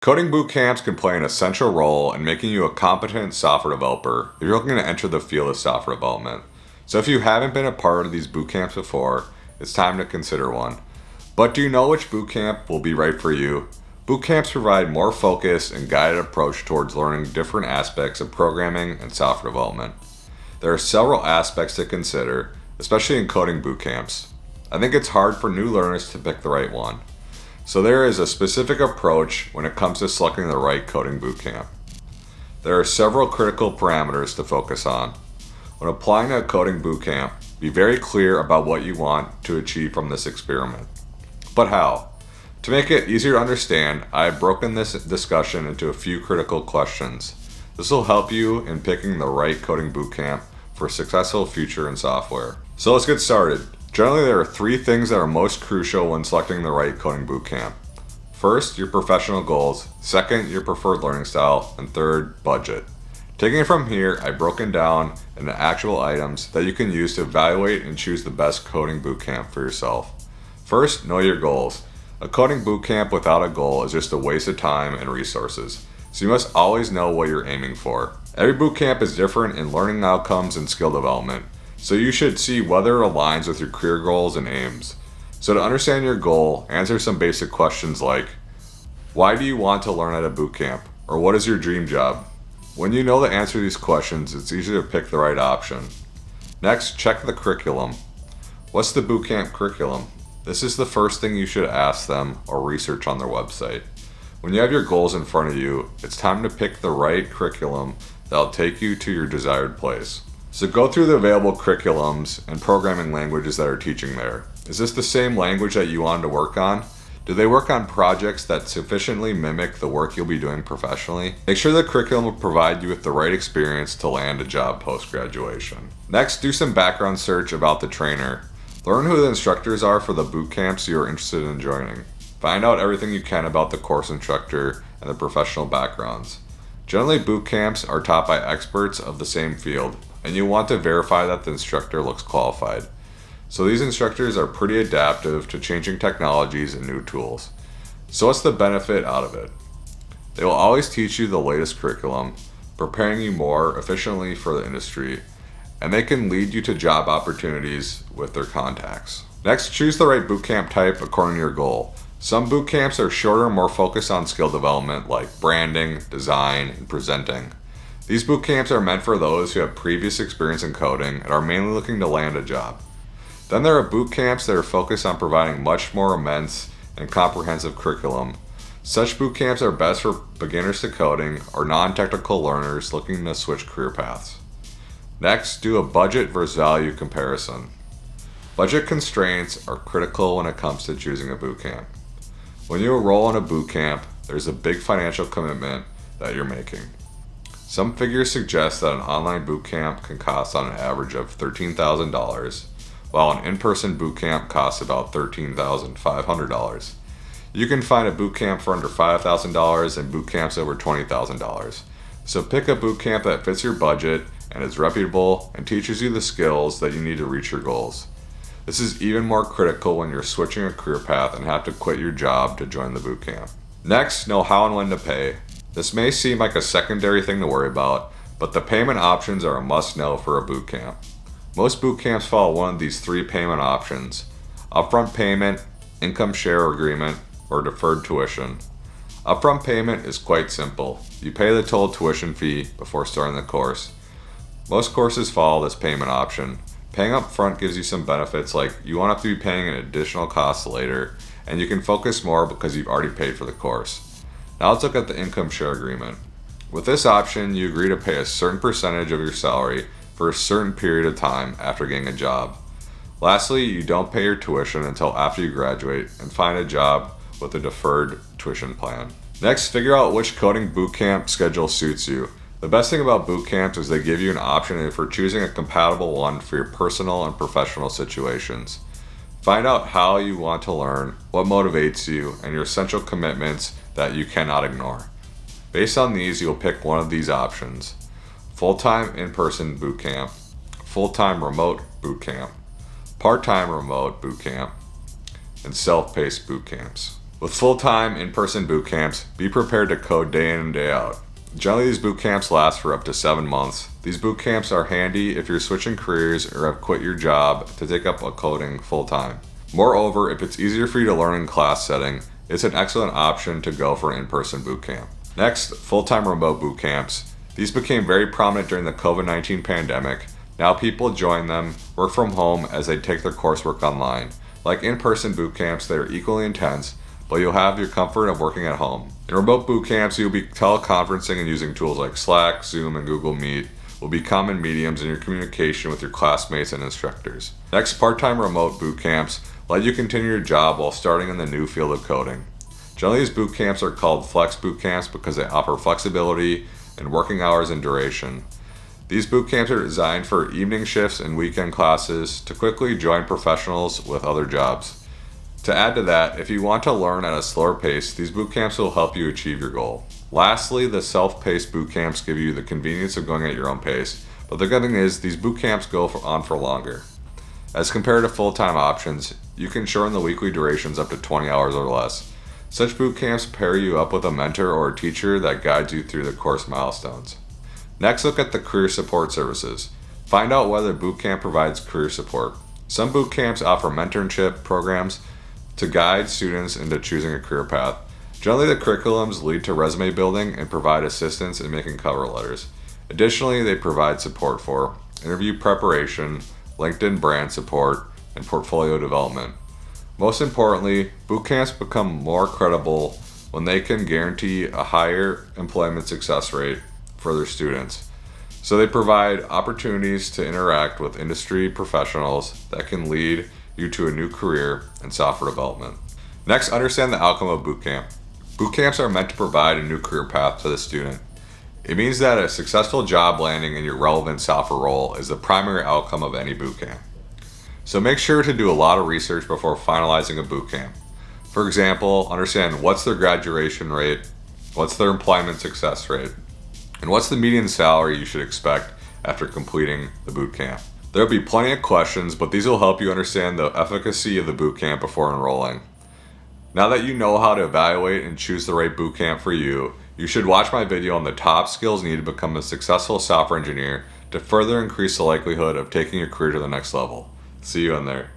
Coding boot camps can play an essential role in making you a competent software developer if you're looking to enter the field of software development. So if you haven't been a part of these boot camps before, it's time to consider one. But do you know which boot camp will be right for you? Boot camps provide more focused and guided approach towards learning different aspects of programming and software development. There are several aspects to consider, especially in coding boot camps. I think it's hard for new learners to pick the right one. So there is a specific approach when it comes to selecting the right coding bootcamp. There are several critical parameters to focus on. When applying to a coding bootcamp, be very clear about what you want to achieve from this experiment. But how? To make it easier to understand, I have broken this discussion into a few critical questions. This will help you in picking the right coding bootcamp for a successful future in software. So let's get started. Generally, there are three things that are most crucial when selecting the right coding bootcamp. First, your professional goals. Second, your preferred learning style. And third, budget. Taking it from here, I've broken down into actual items that you can use to evaluate and choose the best coding bootcamp for yourself. First, know your goals. A coding bootcamp without a goal is just a waste of time and resources. So you must always know what you're aiming for. Every bootcamp is different in learning outcomes and skill development. So you should see whether it aligns with your career goals and aims. So to understand your goal, answer some basic questions like, why do you want to learn at a bootcamp? Or what is your dream job? When you know the answer to these questions, it's easy to pick the right option. Next, check the curriculum. What's the bootcamp curriculum? This is the first thing you should ask them or research on their website. When you have your goals in front of you, it's time to pick the right curriculum that'll take you to your desired place. So go through the available curriculums and programming languages that are teaching there. Is this the same language that you wanted to work on? Do they work on projects that sufficiently mimic the work you'll be doing professionally? Make sure the curriculum will provide you with the right experience to land a job post-graduation. Next, do some background search about the trainer. Learn who the instructors are for the boot camps you are interested in joining. Find out everything you can about the course instructor and the professional backgrounds. Generally, boot camps are taught by experts of the same field, and you want to verify that the instructor looks qualified. So these instructors are pretty adaptive to changing technologies and new tools. So what's the benefit out of it? They will always teach you the latest curriculum, preparing you more efficiently for the industry, and they can lead you to job opportunities with their contacts. Next, choose the right bootcamp type according to your goal. Some boot camps are shorter and more focused on skill development like branding, design, and presenting. These boot camps are meant for those who have previous experience in coding and are mainly looking to land a job. Then there are boot camps that are focused on providing much more immense and comprehensive curriculum. Such boot camps are best for beginners to coding or non-technical learners looking to switch career paths. Next, do a budget versus value comparison. Budget constraints are critical when it comes to choosing a boot camp. When you enroll in a boot camp, there's a big financial commitment that you're making. Some figures suggest that an online boot camp can cost on an average of $13,000, while an in-person boot camp costs about $13,500. You can find a boot camp for under $5,000 and boot camps over $20,000. So pick a boot camp that fits your budget and is reputable and teaches you the skills that you need to reach your goals. This is even more critical when you're switching a career path and have to quit your job to join the boot camp. Next, know how and when to pay. This may seem like a secondary thing to worry about, but the payment options are a must-know for a boot camp. Most boot camps follow one of these three payment options: upfront payment, income share agreement, or deferred tuition. Upfront payment is quite simple. You pay the total tuition fee before starting the course. Most courses follow this payment option. Paying up front gives you some benefits like you won't have to be paying an additional cost later, and you can focus more because you've already paid for the course. Now let's look at the income share agreement. With this option, you agree to pay a certain percentage of your salary for a certain period of time after getting a job. Lastly, you don't pay your tuition until after you graduate and find a job with a deferred tuition plan. Next, figure out which coding bootcamp schedule suits you. The best thing about boot camps is they give you an option for choosing a compatible one for your personal and professional situations. Find out how you want to learn, what motivates you, and your essential commitments that you cannot ignore. Based on these, you'll pick one of these options: full-time in-person boot camp, full-time remote boot camp, part-time remote boot camp, and self-paced boot camps. With full-time in-person boot camps, be prepared to code day in and day out. Generally, these boot camps last for up to 7 months. These boot camps are handy if you're switching careers or have quit your job to take up a coding full-time. Moreover, if it's easier for you to learn in class setting, it's an excellent option to go for an in-person boot camp. Next, full-time remote boot camps. These became very prominent during the COVID-19 pandemic. Now people join them, work from home as they take their coursework online. Like in-person boot camps, they are equally intense, but you'll have your comfort of working at home. In remote boot camps, you'll be teleconferencing and using tools like Slack, Zoom, and Google Meet will be common mediums in your communication with your classmates and instructors. Next, part-time remote boot camps let you continue your job while starting in the new field of coding. Generally, these boot camps are called flex boot camps because they offer flexibility in working hours and duration. These boot camps are designed for evening shifts and weekend classes to quickly join professionals with other jobs. To add to that, if you want to learn at a slower pace, these boot camps will help you achieve your goal. Lastly, the self-paced boot camps give you the convenience of going at your own pace, but the good thing is these boot camps go on for longer. As compared to full-time options, you can shorten the weekly durations up to 20 hours or less. Such boot camps pair you up with a mentor or a teacher that guides you through the course milestones. Next, look at the career support services. Find out whether boot camp provides career support. Some boot camps offer mentorship programs to guide students into choosing a career path. Generally, the curriculums lead to resume building and provide assistance in making cover letters. Additionally, they provide support for interview preparation, LinkedIn brand support, and portfolio development. Most importantly, boot camps become more credible when they can guarantee a higher employment success rate for their students. So they provide opportunities to interact with industry professionals that can lead you to a new career in software development. Next, understand the outcome of boot camp. Boot camps are meant to provide a new career path to the student. It means that a successful job landing in your relevant software role is the primary outcome of any boot camp. So make sure to do a lot of research before finalizing a boot camp. For example, understand what's their graduation rate, what's their employment success rate, and what's the median salary you should expect after completing the boot camp. There will be plenty of questions, but these will help you understand the efficacy of the boot camp before enrolling. Now that you know how to evaluate and choose the right boot camp for you, you should watch my video on the top skills needed to become a successful software engineer to further increase the likelihood of taking your career to the next level. See you in there.